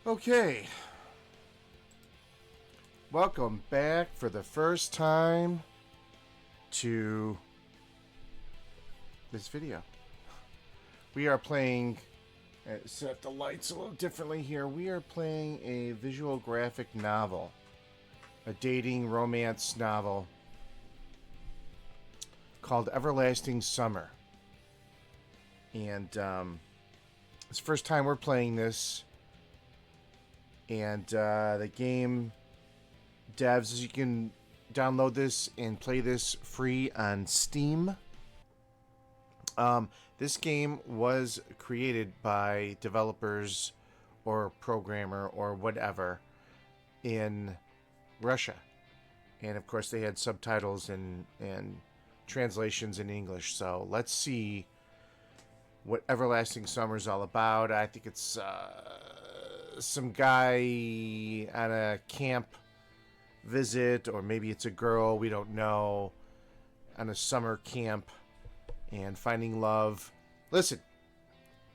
Okay, welcome back for the first time to this video. We are playing, set the lights a little differently here. We are playing a visual graphic novel, a dating romance novel called Everlasting Summer. And it's the first time we're playing this. And the game devs, you can download this and play this free on Steam. This game was created by developers or programmer or whatever in Russia. And of course they had subtitles and translations in English. So let's see what Everlasting Summer is all about. I think it's some guy on a camp visit, or maybe it's a girl, we don't know, on a summer camp and finding love. Listen,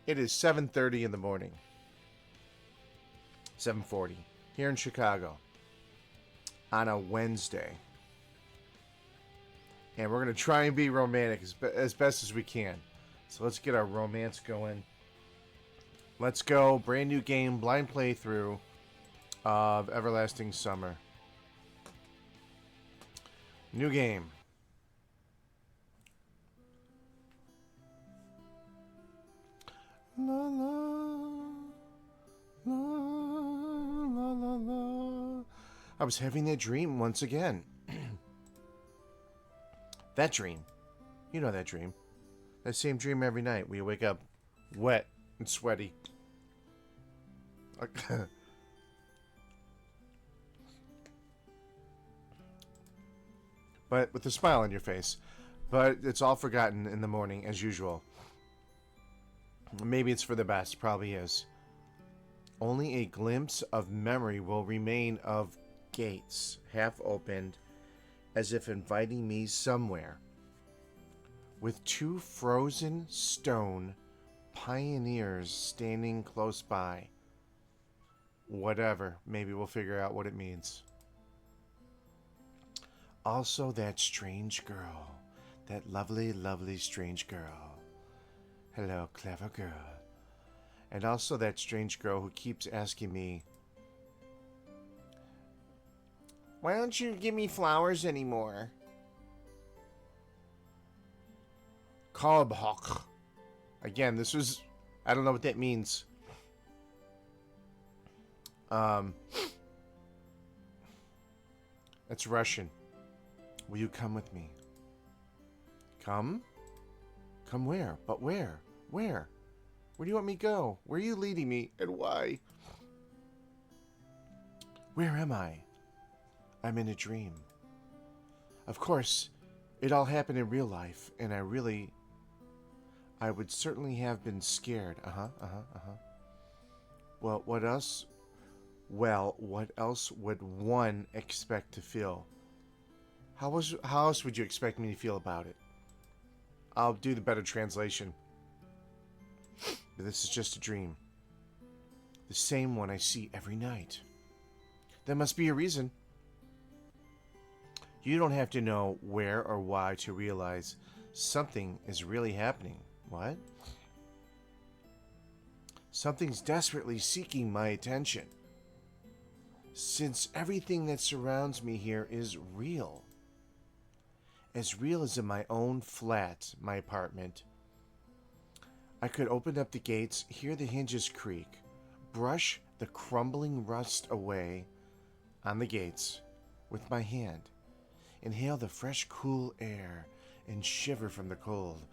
it is 7:30 in the morning. 7:40 here in Chicago on a Wednesday. And we're going to try and be romantic as best as we can. So let's get our romance going. Let's go. Brand new game, blind playthrough of Everlasting Summer. New game. La la la la la la. I was having that dream once again. That dream. You know that dream. That same dream every night. We wake up wet and sweaty. But with a smile on your face. But it's all forgotten in the morning, as usual. Maybe it's for the best. Probably is. Only a glimpse of memory will remain of gates, half opened, as if inviting me somewhere. With two frozen stone pioneers standing close by. Whatever. Maybe we'll figure out what it means. Also, that strange girl. That lovely, lovely strange girl. Hello, clever girl. And also that strange girl who keeps asking me, why don't you give me flowers anymore? Kolbhok. Again, this was... I don't know what that means. It's Russian. Will you come with me? Come? Come where? But where? Where? Where do you want me to go? Where are you leading me? And why? Where am I? I'm in a dream. Of course, it all happened in real life, and I would certainly have been scared. Well, what else? Well, what else would one expect to feel? How else would you expect me to feel about it? I'll do the better translation. But this is just a dream. The same one I see every night. There must be a reason. You don't have to know where or why to realize something is really happening. What? Something's desperately seeking my attention. Since everything that surrounds me here is real. As real as in my own flat, my apartment. I could open up the gates, hear the hinges creak, brush the crumbling rust away on the gates with my hand, inhale the fresh, cool air, and shiver from the cold.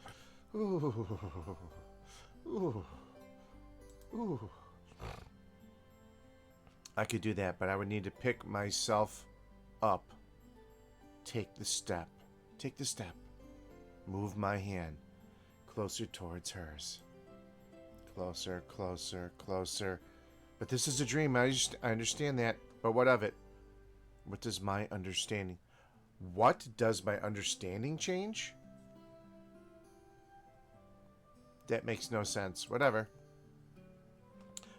Ooh. Ooh. Ooh. I could do that, but I would need to pick myself up. Take the step. Take the step. Move my hand closer towards hers. Closer, closer, closer. But this is a dream. I understand that. But what of it? What does my understanding... What does my understanding change? That makes no sense. Whatever.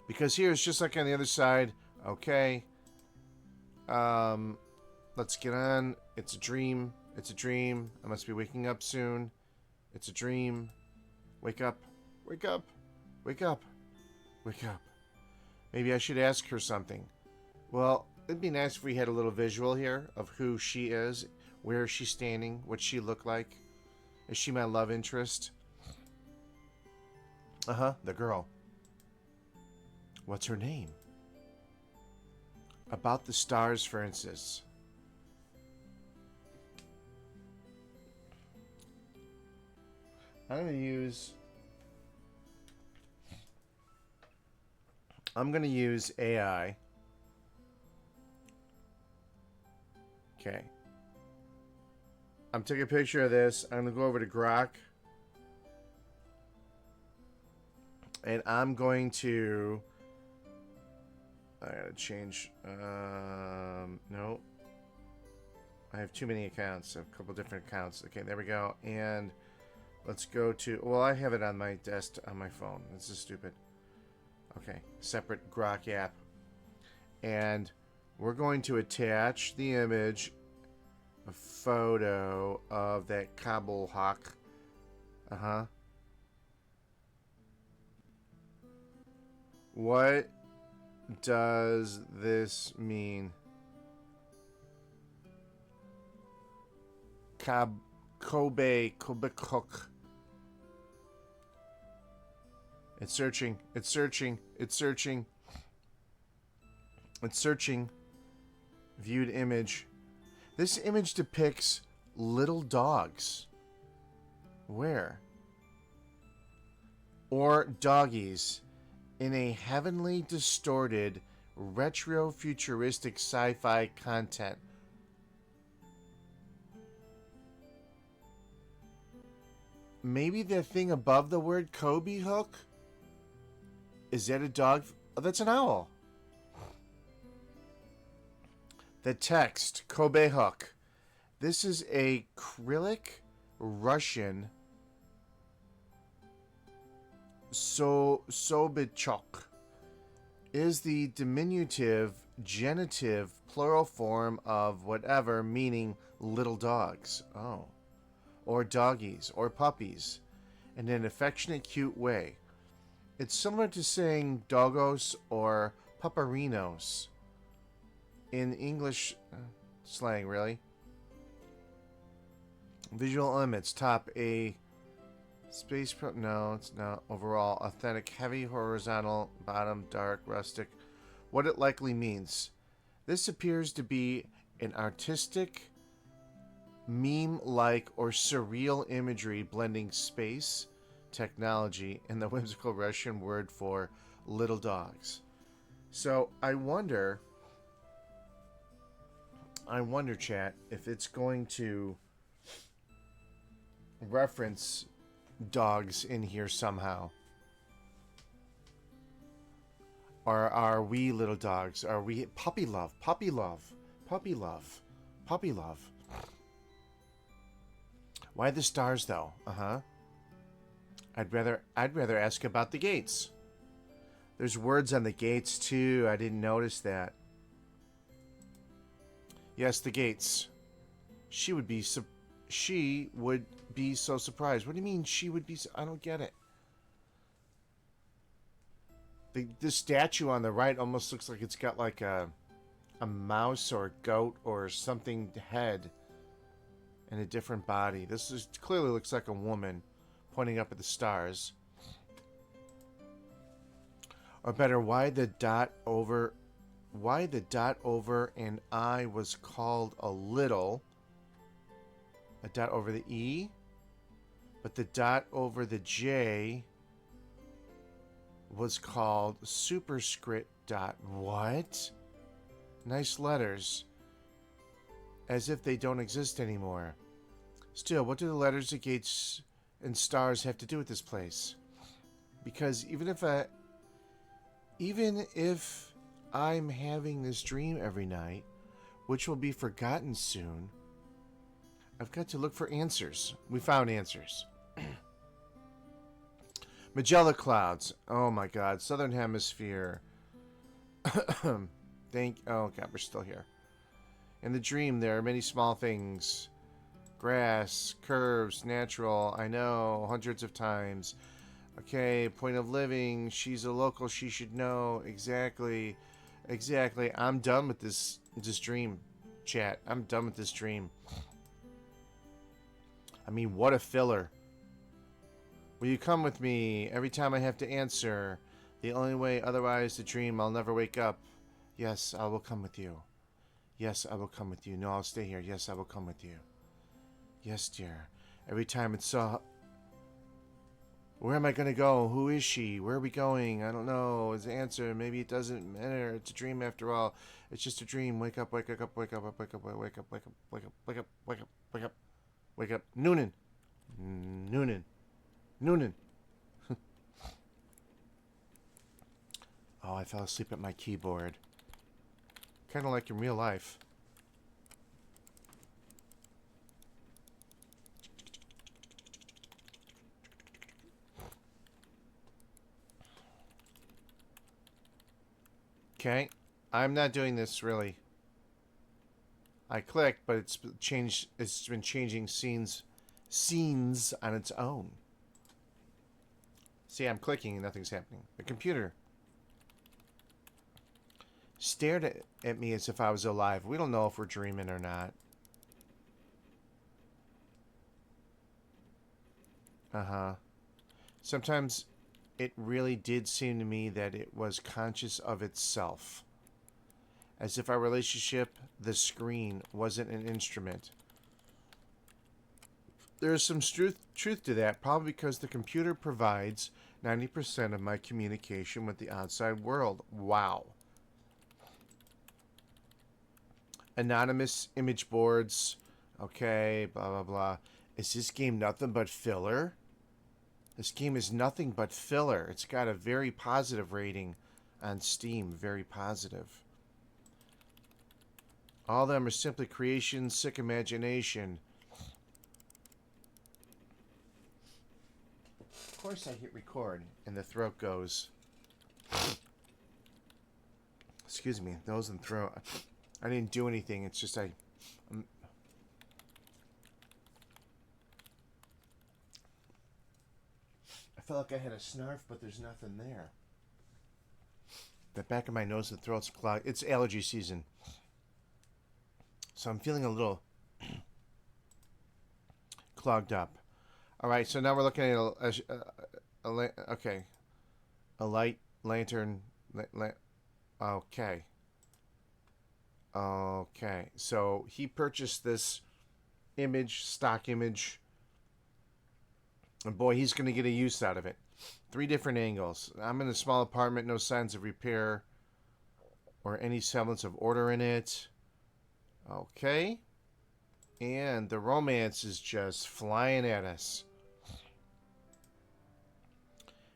Because here it's just like on the other side. Okay. Let's get on. It's a dream. It's a dream. I must be waking up soon. It's a dream. Wake up. Wake up. Wake up. Wake up. Maybe I should ask her something. Well, it'd be nice if we had a little visual here of who she is, where she's standing, what she looked like. Is she my love interest? Uh-huh, the girl. What's her name? About the stars, for instance. I'm going to use AI. Okay. I'm taking a picture of this. I'm going to go over to Grok. And I'm going to... I gotta change... no. I have too many accounts. I have a couple different accounts. Okay, there we go. And let's go to... Well, I have it on my desk, on my phone. This is stupid. Okay, separate Grok app. And we're going to attach the image, a photo of that Kabul hawk. Uh-huh. What does this mean? Kobe Hook. It's searching. It's searching. It's searching. It's searching. Viewed image. This image depicts little dogs. Where? Or doggies in a heavenly distorted retro-futuristic sci-fi content. Maybe the thing above the word Kobe Hook? Is that a dog? Oh, that's an owl. The text, Kobe Hook. This is a acrylic Russian Sobichok. Is the diminutive genitive plural form of whatever, meaning little dogs. Oh. Or doggies, or puppies, in an affectionate, cute way. It's similar to saying doggos or puparinos in English slang, really. Visual elements. Top, a space pro... No, it's not. Overall, authentic, heavy, horizontal. Bottom, dark, rustic. What it likely means. This appears to be an artistic, meme-like, or surreal imagery blending space, technology, and the whimsical Russian word for little dogs. So I wonder, chat, if it's going to reference dogs in here somehow. Or are we little dogs? Are we puppy love, puppy love, puppy love, puppy love? Why the stars though? Uh-huh. I'd rather ask about the gates. There's words on the gates too. I didn't notice that. Yes, the gates. She would be so surprised. What do you mean she would be I don't get it. The statue on the right almost looks like it's got like a mouse or a goat or something head in a different body. This is clearly looks like a woman pointing up at the stars. Or better, why the dot over and I was called a little. A dot over the E, but the dot over the J was called superscript dot. What? Nice letters. As if they don't exist anymore. Still, what do the letters, the gates, and stars have to do with this place? Because even if I'm having this dream every night, which will be forgotten soon, I've got to look for answers. We found answers. Magella clouds. Oh my God. Southern Hemisphere. Oh God, we're still here. In the dream, there are many small things. Grass, curves, natural. I know, hundreds of times. Okay, point of living. She's a local. She should know exactly. Exactly. I'm done with this dream, chat. I'm done with this dream. I mean, what a filler. Will you come with me every time I have to answer? The only way, otherwise, the dream, I'll never wake up. Yes, I will come with you. Yes, I will come with you. No, I'll stay here. Yes, I will come with you. Yes, dear. Every time it's so... Where am I going to go? Who is she? Where are we going? I don't know. Is the answer. Maybe it doesn't matter. It's a dream after all. It's just a dream. Wake up, wake up, wake up, wake up, wake up, wake up, wake up, wake up, wake up, wake up, wake up. Noonan. Noonan. Noonan. Oh, I fell asleep at my keyboard. Kind of like in real life. Okay. I'm not doing this, really. I clicked, but it's changed. It's been changing scenes on its own. See, I'm clicking and nothing's happening. The computer stared at me as if I was alive. We don't know if we're dreaming or not. Uh-huh. Sometimes it really did seem to me that it was conscious of itself. As if our relationship, the screen, wasn't an instrument. There's some truth to that, probably because the computer provides 90% of my communication with the outside world. Wow. Anonymous image boards. Okay, blah, blah, blah. Is this game nothing but filler? This game is nothing but filler. It's got a very positive rating on Steam. Very positive. All of them are simply creation, sick imagination. Of course I hit record and the throat goes. Excuse me, nose and throat. I didn't do anything. It's just I felt like I had a snarf, but there's nothing there. The back of my nose and throat's clogged. It's allergy season. So I'm feeling a little clogged up. All right, so now we're looking at okay, a light lantern. Okay. Okay. So he purchased this image, stock image, and boy, he's going to get a use out of it. 3 different angles. I'm in a small apartment, no signs of repair or any semblance of order in it. Okay. And the romance is just flying at us.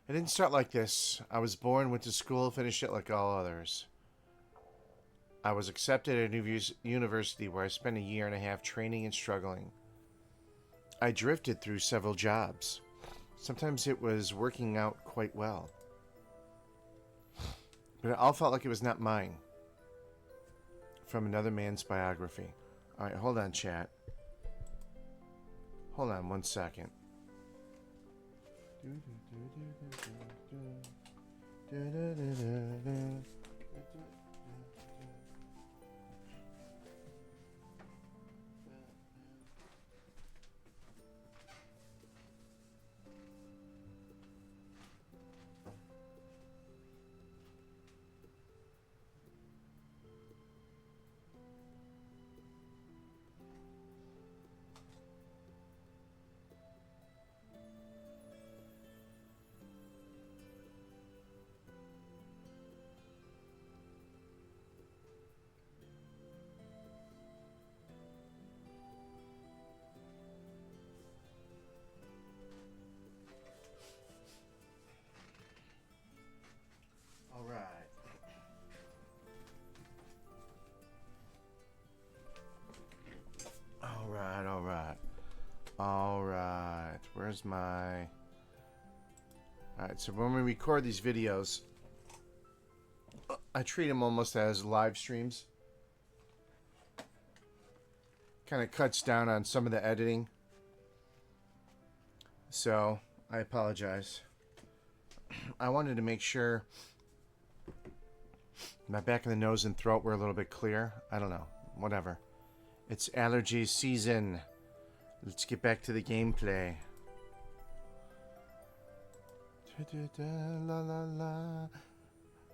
It didn't start like this. I was born, went to school, finished it like all others. I was accepted at a university where I spent a year and a half training and struggling. I drifted through several jobs. Sometimes it was working out quite well. But it all felt like it was not mine. From another man's biography. Alright, hold on, chat. Hold on 1 second. Alright. Where's my... Alright, so when we record these videos, I treat them almost as live streams. Kind of cuts down on some of the editing. So, I apologize. I wanted to make sure my back of the nose and throat were a little bit clear. I don't know. Whatever. It's allergy season. Let's get back to the gameplay. La la la.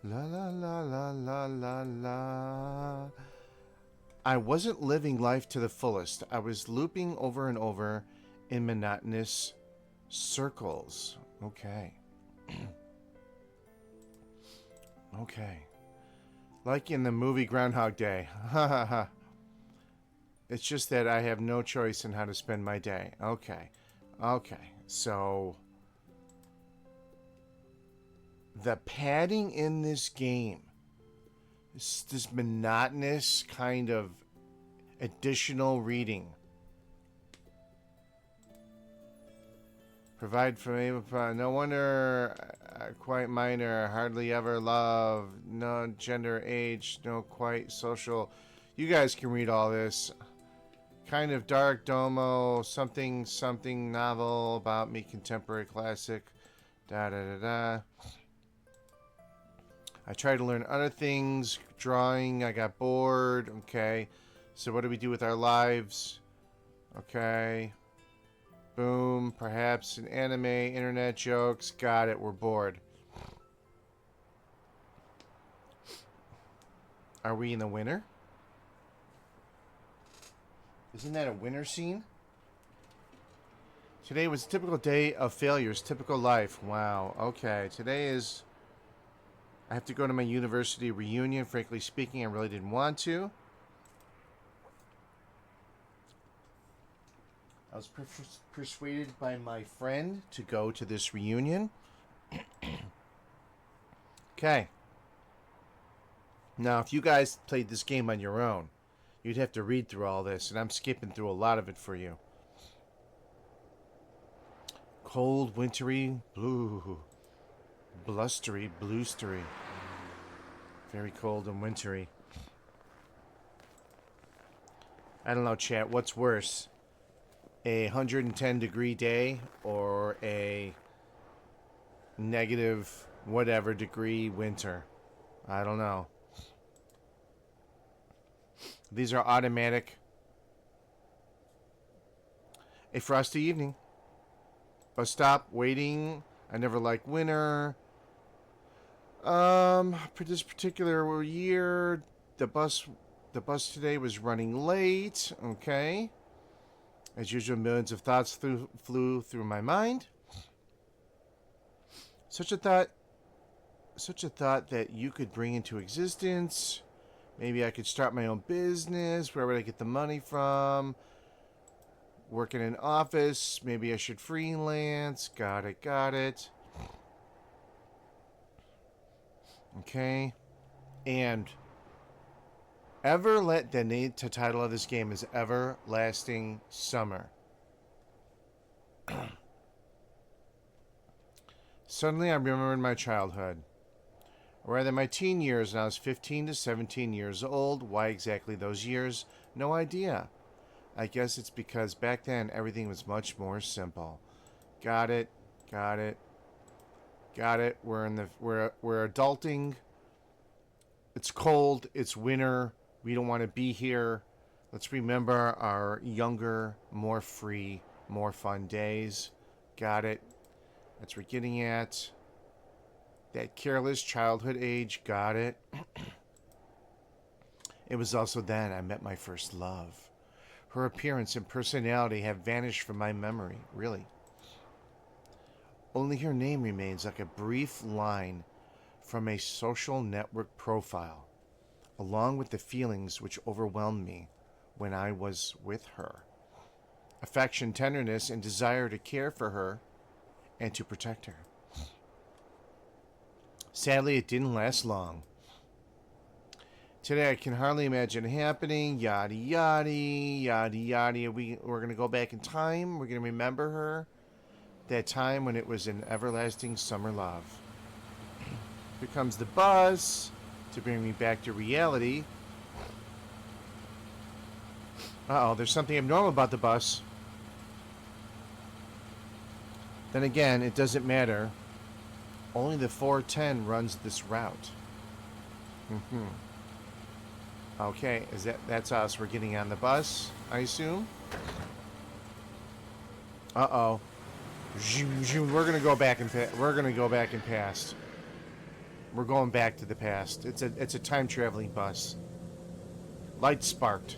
La la la la la la la. I wasn't living life to the fullest. I was looping over and over in monotonous circles. Okay. Okay. Like in the movie Groundhog Day. Ha ha ha. It's just that I have no choice in how to spend my day. Okay. Okay. So the padding in this game, this monotonous kind of additional reading. Provide for me, no wonder, quite minor, hardly ever love, no gender, age, no quite social. You guys can read all this. Kind of dark, domo, something, something novel about me, contemporary classic, da da da da. I tried to learn other things, drawing, I got bored, okay. So what do we do with our lives? Okay. Boom, perhaps an anime, internet jokes, got it, we're bored. Are we in the winter? Isn't that a winter scene? Today was a typical day of failures, typical life. Wow, okay, today is... I have to go to my university reunion. Frankly speaking, I really didn't want to. I was persuaded by my friend to go to this reunion. Okay. Now, if you guys played this game on your own, you'd have to read through all this, and I'm skipping through a lot of it for you. Cold, wintry, blue. Blustery, blustery. Very cold and wintry. I don't know, chat. What's worse? A 110 degree day or a negative whatever degree winter? I don't know. These are automatic. A frosty evening. Bus stop, waiting. I never liked winter. For this particular year, the bus today was running late. Okay. As usual, millions of thoughts flew through my mind. Such a thought that you could bring into existence. Maybe I could start my own business. Where would I get the money from? Work in an office. Maybe I should freelance. Got it. Okay. And the title of this game is Everlasting Summer. Suddenly I remembered my childhood. Or rather my teen years when I was 15 to 17 years old. Why exactly those years? No idea. I guess it's because back then everything was much more simple. Got it. We're adulting. It's cold. It's winter. We don't want to be here. Let's remember our younger, more free, more fun days. Got it. That's what we're getting at. That careless childhood age. Got it. It was also then I met my first love. Her appearance and personality have vanished from my memory. Really. Only her name remains like a brief line from a social network profile, along with the feelings which overwhelmed me when I was with her. Affection, tenderness, and desire to care for her and to protect her. Sadly, it didn't last long. Today I can hardly imagine it happening. Yada yada, yada yada. We're going to go back in time. We're going to remember her. That time when it was an everlasting summer love. Here comes the bus to bring me back to reality. Uh-oh, there's something abnormal about the bus. Then again, it doesn't matter. Only the 410 runs this route. Okay, that's us. We're getting on the bus, I assume. Uh-oh. We're gonna go back and past. We're going back to the past. It's a time traveling bus. Lights sparked.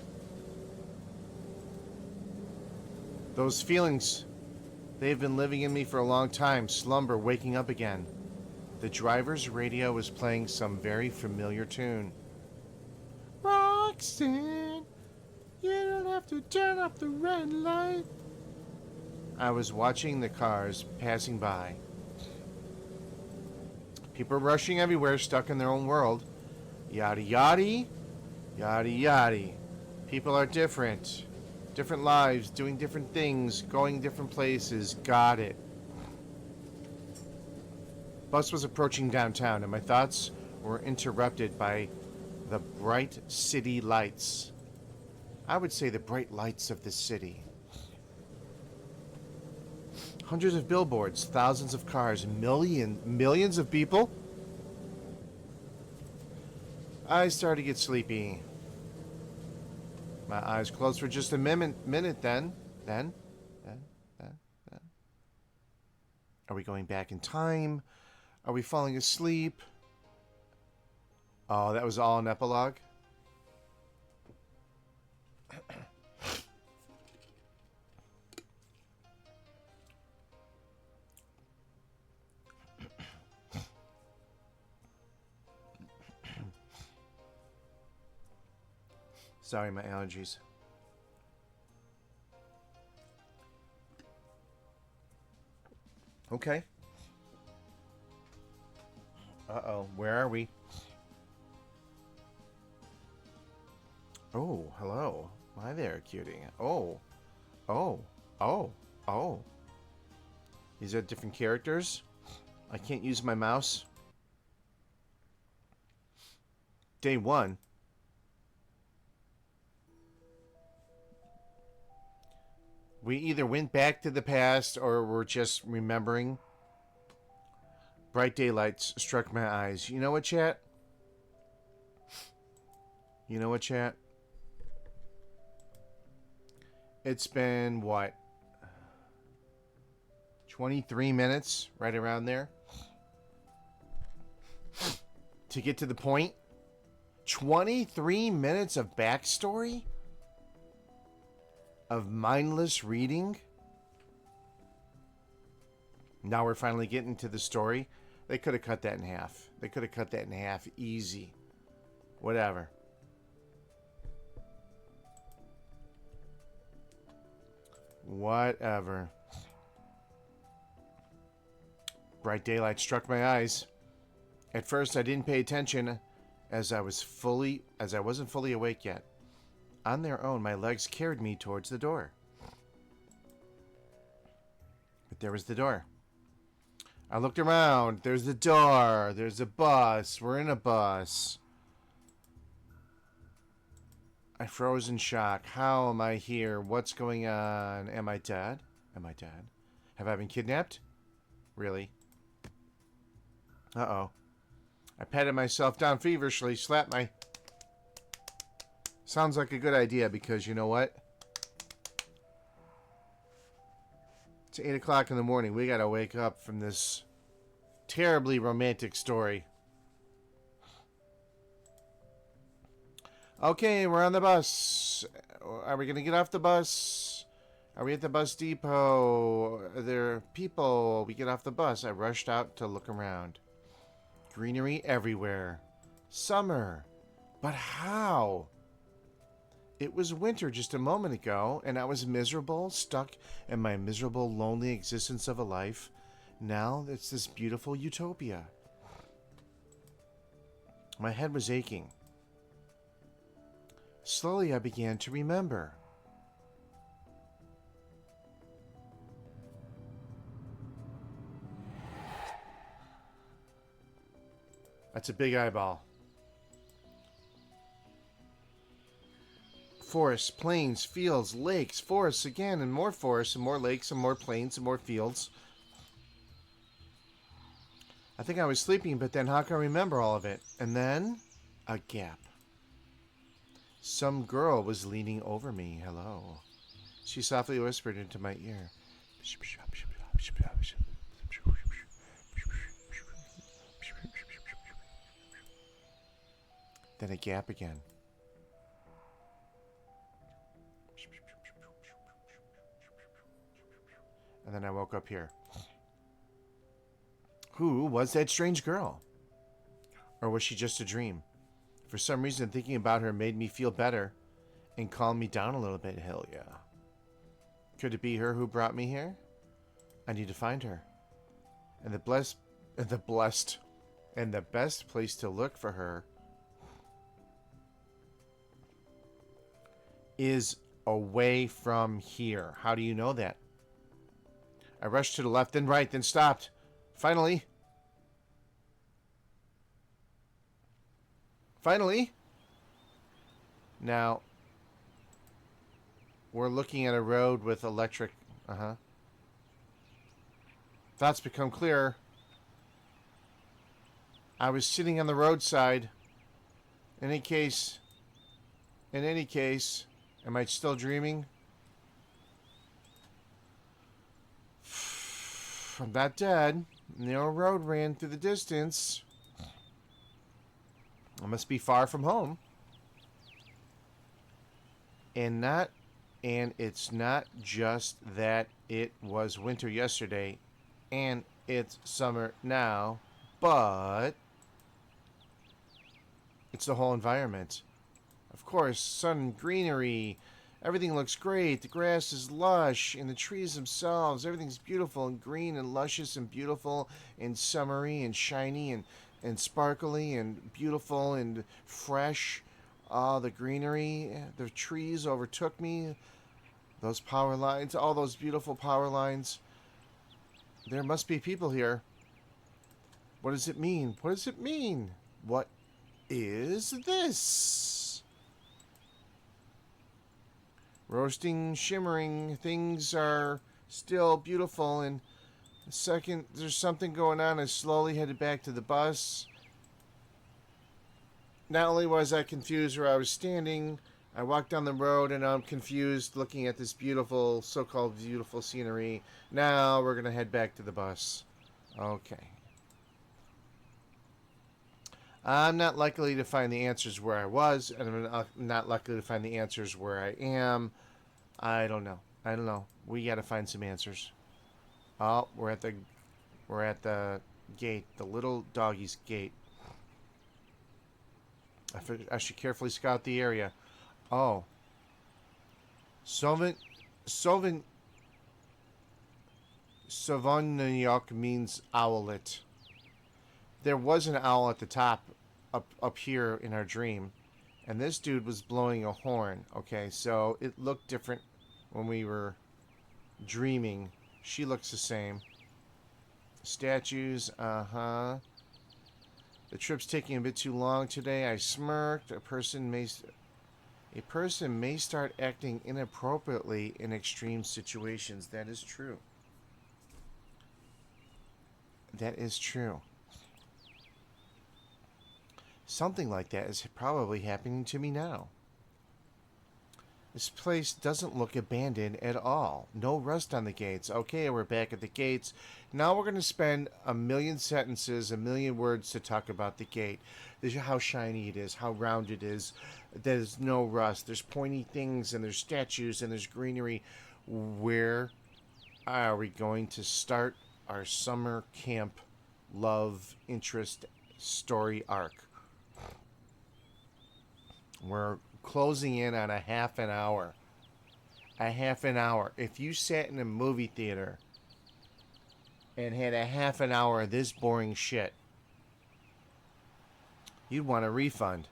Those feelings, they've been living in me for a long time. Slumber, waking up again. The driver's radio was playing some very familiar tune. Roxanne, you don't have to turn off the red light. I was watching the cars passing by. People rushing everywhere, stuck in their own world. Yada yada, yada yada. People are different. Different lives, doing different things, going different places. Got it. Bus was approaching downtown, and my thoughts were interrupted by the bright city lights. I would say the bright lights of the city. Hundreds of billboards, thousands of cars, millions of people. I started to get sleepy. My eyes closed for just a minute then. Are we going back in time? Are we falling asleep? Oh, that was all an epilogue? Sorry, my allergies. Okay. Uh-oh, where are we? Oh, hello. Hi there, cutie. Oh. These are different characters. I can't use my mouse. Day 1. We either went back to the past or we're just remembering. Bright daylights struck my eyes. You know what, chat? It's been, what? 23 minutes, right around there. To get to the point. 23 minutes of backstory? Of mindless reading? Now we're finally getting to the story. They could have cut that in half. Easy. Whatever. Bright daylight struck my eyes. At first I didn't pay attention as I wasn't fully awake yet. On their own, my legs carried me towards the door. But there was the door. I looked around. There's the door. There's a bus. We're in a bus. I froze in shock. How am I here? What's going on? Am I dead? Have I been kidnapped? Really? Uh-oh. I patted myself down feverishly, slapped my... Sounds like a good idea because you know what? It's 8 o'clock in the morning. We gotta wake up from this terribly romantic story. Okay, we're on the bus. Are we gonna get off the bus? Are we at the bus depot? Are there people? We get off the bus. I rushed out to look around. Greenery everywhere. Summer. But how? It was winter just a moment ago, and I was miserable, stuck in my miserable, lonely existence of a life. Now it's this beautiful utopia. My head was aching. Slowly I began to remember. That's a big eyeball. Forests, plains, fields, lakes, forests again, and more forests, and more lakes, and more plains, and more fields. I think I was sleeping, but then how can I remember all of it? And then, a gap. Some girl was leaning over me. Hello. She softly whispered into my ear. Then a gap again. And then I woke up here. Who was that strange girl? Or was she just a dream? For some reason, thinking about her made me feel better and calmed me down a little bit. Hell yeah. Could it be her who brought me here? I need to find her. And the best place to look for her is away from here. How do you know that? I rushed to the left, then right, then stopped. Finally. Now, we're looking at a road with electric. Thoughts become clearer. I was sitting on the roadside. In any case, am I still dreaming? I'm not dead. No road ran through the distance. I must be far from home. And it's not just that it was winter yesterday and it's summer now, but it's the whole environment. Of course, sun, greenery, everything looks great. The grass is lush, and the trees themselves, everything's beautiful and green and luscious and beautiful and summery and shiny and sparkly and beautiful and fresh. The greenery, the trees overtook me. Those power lines, all those beautiful power lines. There must be people here. What does it mean? What does it mean? What is this? Roasting, shimmering, things are still beautiful. And a second, there's something going on. I slowly headed back to the bus. Not only was I confused where I was standing, I walked down the road and I'm confused looking at this beautiful, so-called beautiful scenery. Now we're going to head back to the bus. Okay. I'm not likely to find the answers where I was, and I'm not likely to find the answers where I am. I don't know. We got to find some answers. Oh, we're at the gate, the little doggy's gate. I should carefully scout the area. Oh. Sauvignyok means owlet. There was an owl at the top up here in our dream. And this dude was blowing a horn. Okay, so it looked different when we were dreaming. She looks the same. Statues, The trip's taking a bit too long today. I smirked. A person may start acting inappropriately in extreme situations. That is true. That is true. Something like that is probably happening to me now. This place doesn't look abandoned at all. No rust on the gates. Okay, we're back at the gates. Now we're going to spend a million sentences, a million words to talk about the gate. How shiny it is, how round it is. There's no rust. There's pointy things, and there's statues, and there's greenery. Where are we going to start our summer camp love interest story arc? We're closing in on a half an hour. A half an hour. If you sat in a movie theater and had a half an hour of this boring shit, you'd want a refund.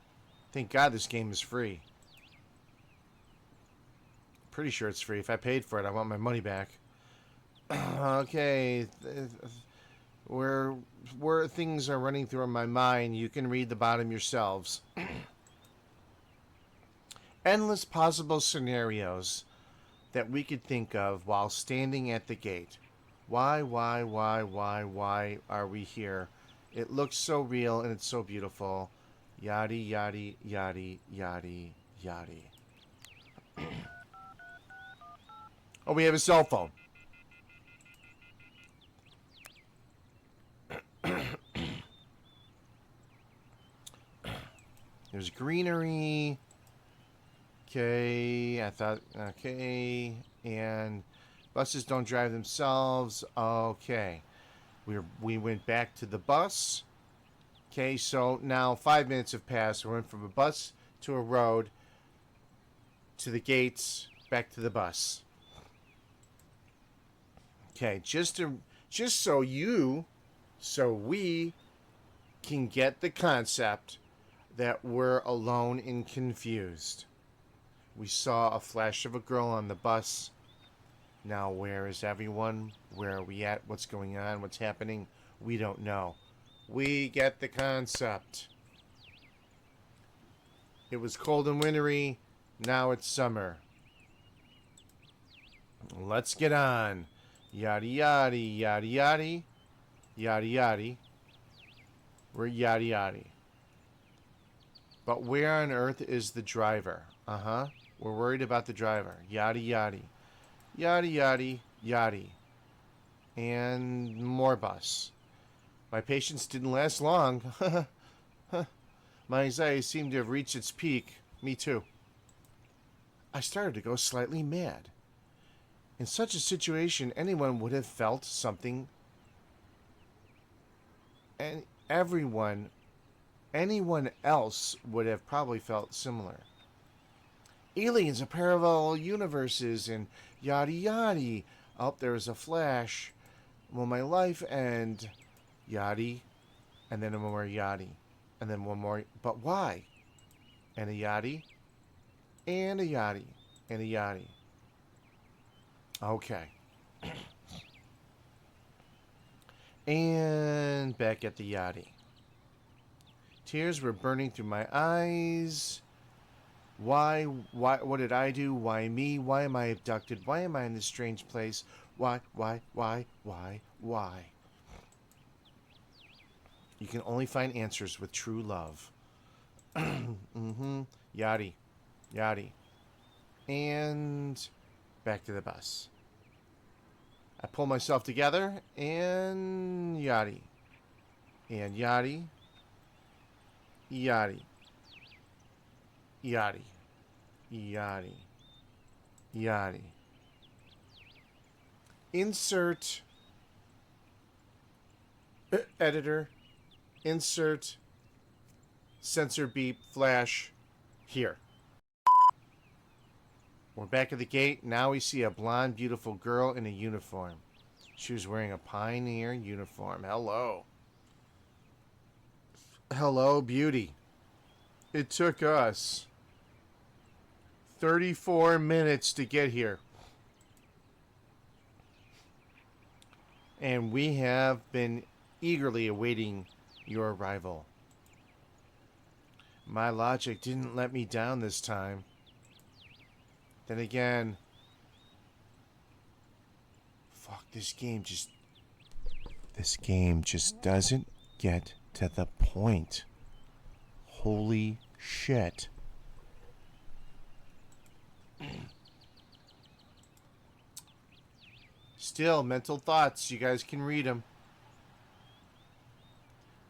Thank God this game is free. Pretty sure it's free. If I paid for it, I want my money back. Okay. where things are running through my mind. You can read the bottom yourselves. Endless possible scenarios that we could think of while standing at the gate. Why are we here? It looks so real and it's so beautiful. Yaddy, yaddy, yaddy, yaddy, yaddy. Oh, we have a cell phone. There's greenery. Okay, I thought, okay. And buses don't drive themselves. Okay. We went back to the bus. Okay, so now 5 minutes have passed. We went from a bus to a road to the gates, back to the bus. Okay, just so we can get the concept that we're alone and confused. We saw a flash of a girl on the bus. Now where is everyone? Where are we at? What's going on? What's happening? We don't know. We get the concept. It was cold and wintry. Now it's summer. Let's get on. Yaddy yaddy, yaddy yaddy, yaddy yaddy. We're yaddy yaddy. But where on earth is the driver? We're worried about the driver. Yaddy yaddy. Yaddy yaddy, yaddy. And more bus. My patience didn't last long. My anxiety seemed to have reached its peak. Me too. I started to go slightly mad. In such a situation, anyone would have felt something. And anyone else would have probably felt similar. Aliens of parallel universes and yaddy yaddy. Oh, there was a flash. Will my life end? Yaddy. And then one more yaddy. And then one more. But why? And a yaddy. And a yaddy. And a yaddy. Okay. And back at the yachty. Tears were burning through my eyes. Why, what did I do? Why me? Why am I abducted? Why am I in this strange place? Why? You can only find answers with true love. Yachty. Yachty. And back to the bus. I pull myself together and yachty. And yachty. Yachty. Yachty. Yachty. Yachty. Insert editor. Insert sensor beep flash here. We're back at the gate. Now we see a blonde, beautiful girl in a uniform. She was wearing a pioneer uniform. Hello. Hello, beauty. It took us 34 minutes to get here. And we have been eagerly awaiting your arrival. My logic didn't let me down this time. Then again, fuck, this game just doesn't get to the point. Holy shit. Still, mental thoughts, you guys can read them.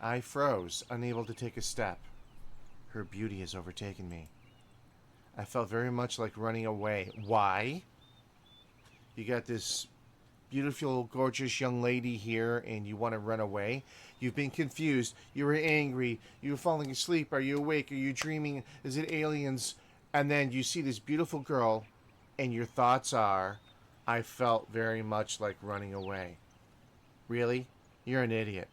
I froze, unable to take a step. Her beauty has overtaken me. I felt very much like running away. Why? You got this beautiful, gorgeous young lady here and you want to run away? You've been confused. You were angry. You were falling asleep. Are you awake? Are you dreaming? Is it aliens? And then you see this beautiful girl and your thoughts are, I felt very much like running away. Really? You're an idiot.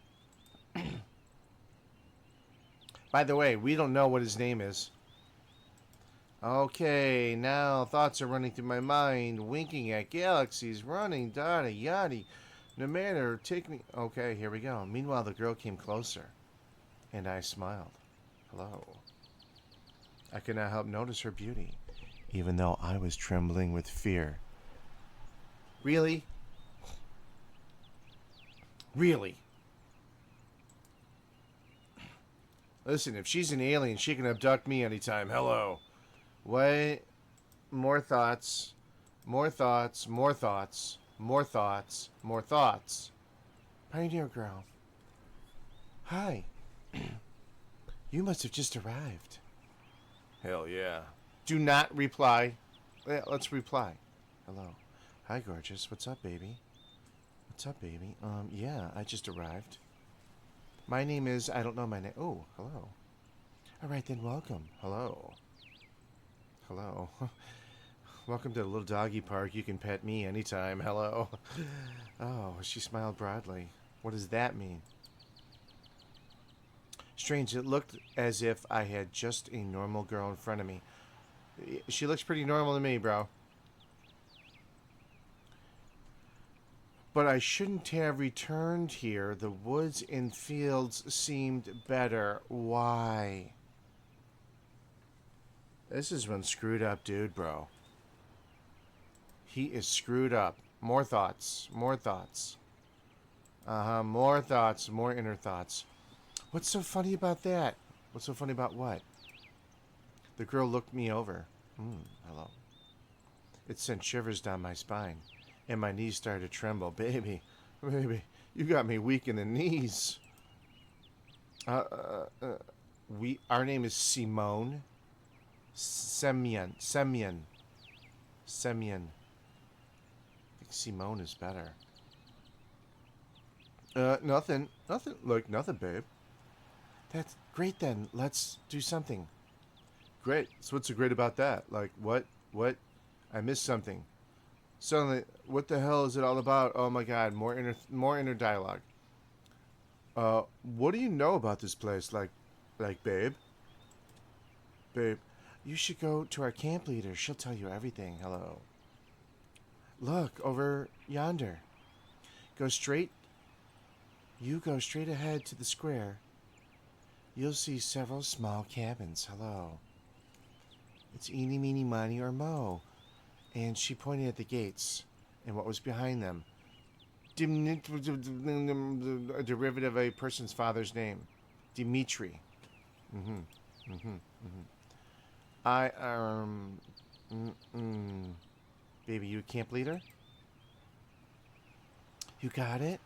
By the way, we don't know what his name is. Okay, now thoughts are running through my mind, winking at galaxies, running, yada, yada. No matter, take me. Okay, here we go. Meanwhile, the girl came closer, and I smiled. Hello. I could not help notice her beauty, even though I was trembling with fear. Really? Really? Listen, if she's an alien, she can abduct me anytime. Hello. What? More thoughts. More thoughts. More thoughts. More thoughts. More thoughts. Pioneer girl. Hi. You must have just arrived. Hell yeah. Do not reply. Yeah, let's reply. Hello. Hi, gorgeous. What's up, baby? What's up, baby? Yeah, I just arrived. My name is... I don't know my name. Oh, hello. All right, then welcome. Hello. Hello. Welcome to the little doggy park. You can pet me anytime. Hello. Oh, she smiled broadly. What does that mean? Strange. It looked as if I had just a normal girl in front of me. She looks pretty normal to me, bro. But I shouldn't have returned here. The woods and fields seemed better. Why? This is one screwed up dude, bro. He is screwed up. More thoughts. More thoughts. More thoughts. More inner thoughts. What's so funny about that? What's so funny about what? The girl looked me over. Hello. It sent shivers down my spine, and my knees started to tremble. Baby, you got me weak in the knees. Our name is Simone. Semyon. I think Simone is better. Nothing. Like, nothing, babe. That's great then. Let's do something. Great. So what's so great about that? Like, what? I missed something. Suddenly, what the hell is it all about? Oh my god, more inner dialogue. What do you know about this place? Like, babe? Babe, you should go to our camp leader. She'll tell you everything. Hello. Look, over yonder. You go straight ahead to the square. You'll see several small cabins. Hello. It's eeny, meeny, miny, or mo. And she pointed at the gates and what was behind them. A derivative of a person's father's name. Dimitri. Baby, you a camp leader? You got it?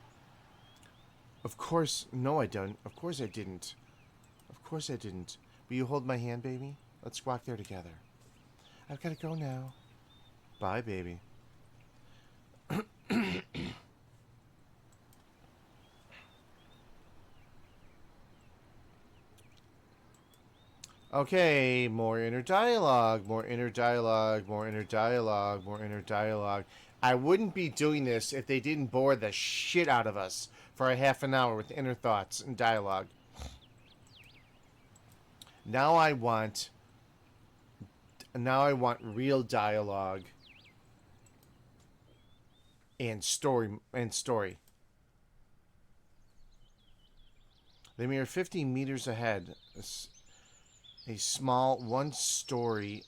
Of course. No, I don't. Of course I didn't. Of course I didn't. Will you hold my hand, baby? Let's walk there together. I've got to go now. Bye, baby. Okay, more inner dialogue, more inner dialogue, more inner dialogue, more inner dialogue. I wouldn't be doing this if they didn't bore the shit out of us for a half an hour with inner thoughts and dialogue. Now I want real dialogue and story. They mere 50 meters ahead. A small one-story,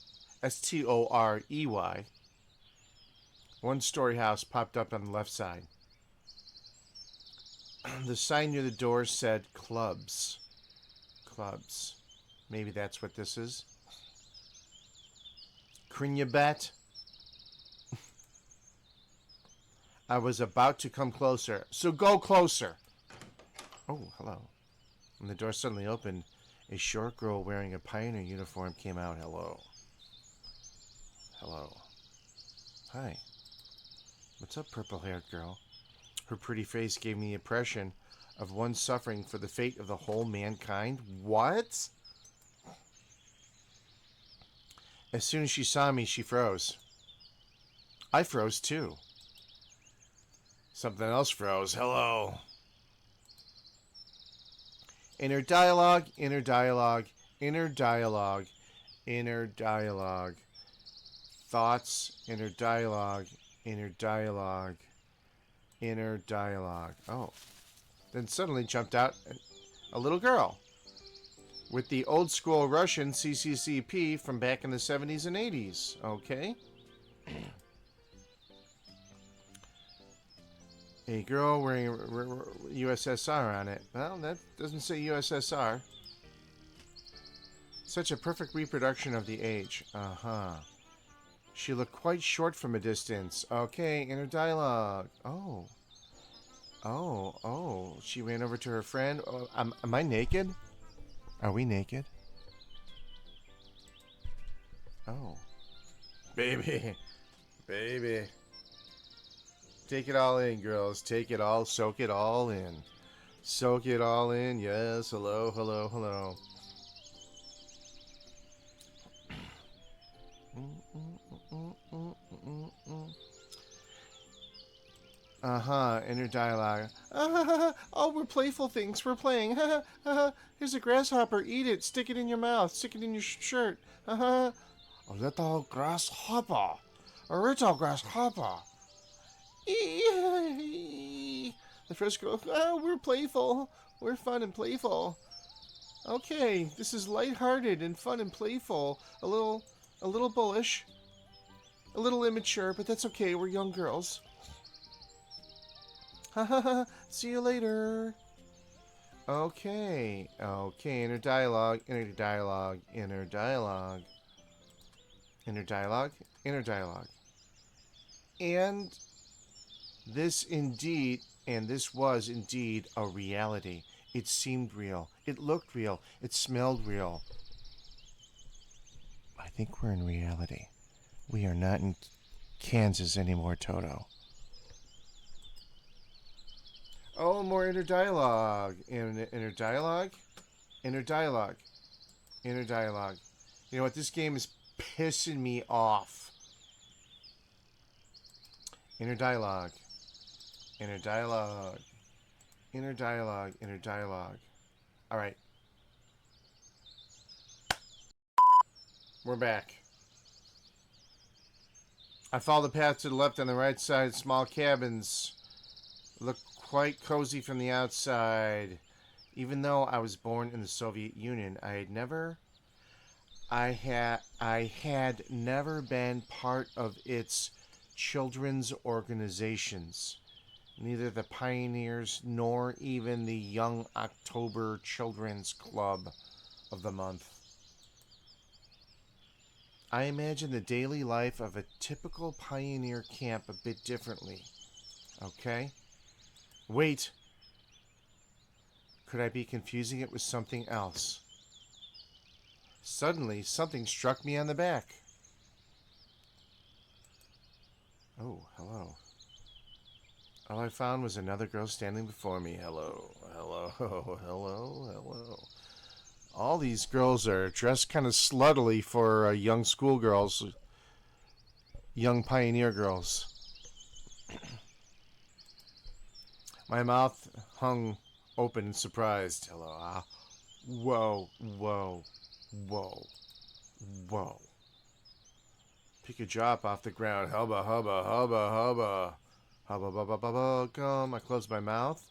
STOREY, one-story house popped up on the left side. The sign near the door said clubs. Clubs. Maybe that's what this is. Can you bet? I was about to come closer, so go closer. Oh, hello. When the door suddenly opened, a short girl wearing a pioneer uniform came out. Hello. Hello. Hi. What's up, purple-haired girl? Her pretty face gave me the impression of one suffering for the fate of the whole mankind. What? As soon as she saw me, she froze. I froze too. Something else froze. Hello. Inner dialogue, inner dialogue, inner dialogue, inner dialogue. Thoughts, inner dialogue, inner dialogue, Inner dialogue. Oh. Then suddenly jumped out a little girl with the old school Russian CCCP from back in the 70s and 80s. Okay. A girl wearing USSR on it. Well, that doesn't say USSR. Such a perfect reproduction of the age. Uh-huh. She looked quite short from a distance. Okay, inner dialogue. Oh. Oh. She ran over to her friend. Oh, am I naked? Are we naked? Oh. Baby. Baby. Take it all in, girls. Take it all. Soak it all in. Soak it all in. Yes. Hello, hello, hello. Uh-huh. Inner dialogue. Oh, we're playful things. We're playing. Here's a grasshopper. Eat it. Stick it in your mouth. Stick it in your shirt. A little grasshopper. A little grasshopper. The first girl, oh, we're playful. We're fun and playful. Okay, this is lighthearted and fun and playful. A little bullish. A little immature, but that's okay. We're young girls. See you later. Okay. Inner dialogue. Inner dialogue. Inner dialogue. Inner dialogue. Inner dialogue. And this was indeed a reality. It seemed real. It looked real. It smelled real. I think we're in reality. We are not in Kansas anymore, Toto. Oh, more inner dialogue. Inner dialogue. Inner dialogue. Inner dialogue. You know what? This game is pissing me off. Inner dialogue. Inner dialogue. Inner dialogue. Inner dialogue. All right. We're back. I follow the path to the left on the right side. Small cabins look quite cozy from the outside. Even though I was born in the Soviet Union, I had never been part of its children's organizations. Neither the Pioneers nor even the Young October Children's Club of the month. I imagine the daily life of a typical pioneer camp a bit differently. Okay? Wait. Could I be confusing it with something else? Suddenly, something struck me on the back. Oh, hello. All I found was another girl standing before me. Hello. All these girls are dressed kind of sluttily for young schoolgirls, young pioneer girls. My mouth hung open and surprised. Hello. Whoa. Pick a drop off the ground. Hubba. Hubba. Come. I close my mouth.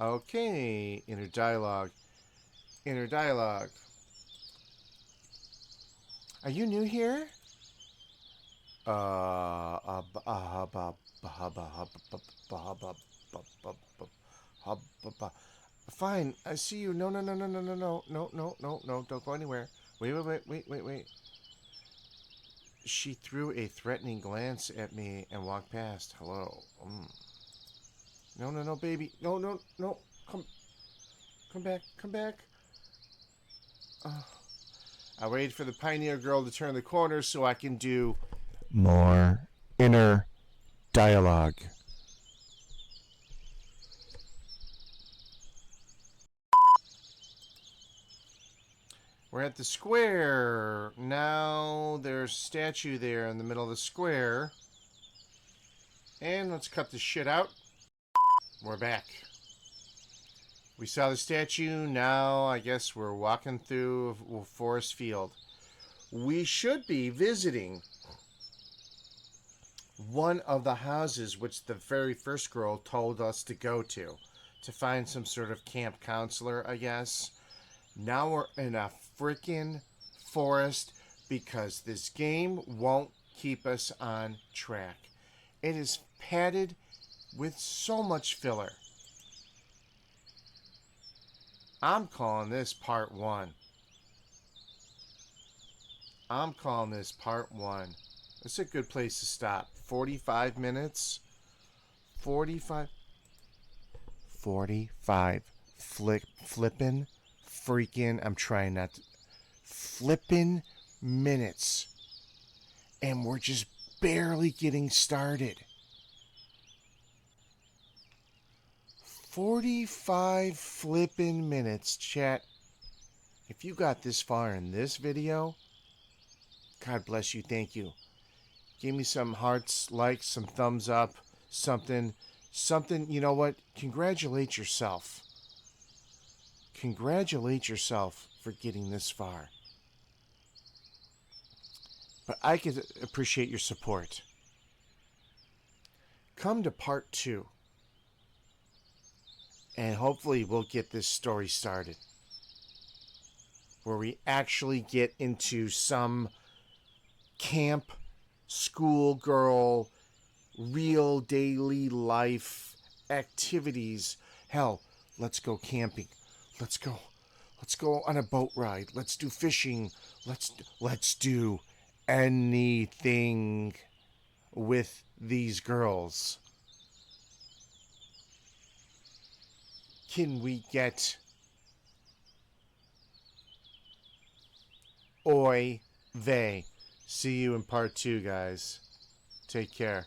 Okay. Inner dialogue. Are you new here? Fine, I see you. No, don't go anywhere. Wait. She threw a threatening glance at me and walked past. Hello. No, baby. No. Come back. I waited for the pioneer girl to turn the corner so I can do more inner dialogue. We're at the square. Now there's a statue there in the middle of the square. And let's cut this shit out. We're back. We saw the statue. Now I guess we're walking through a forest field. We should be visiting one of the houses which the very first girl told us to go to find some sort of camp counselor, I guess. Now we're in a freaking forest because this game won't keep us on track. It is padded with so much filler. I'm calling this part one. I'm calling this part one. It's a good place to stop. 45 minutes. 45. 45. Flippin'. Freaking. I'm trying not to. Flippin' minutes. And we're just barely getting started. 45 flippin' minutes, chat. If you got this far in this video, God bless you, thank you. Give me some hearts, likes, some thumbs up, something, you know what? Congratulate yourself. Congratulate yourself for getting this far. But I could appreciate your support. Come to part 2. And hopefully we'll get this story started. Where we actually get into some camp, schoolgirl, real daily life activities. Hell, let's go camping. Let's go on a boat ride. Let's do fishing. Let's do anything with these girls. Can we get oy vey? See you in part 2, guys. Take care.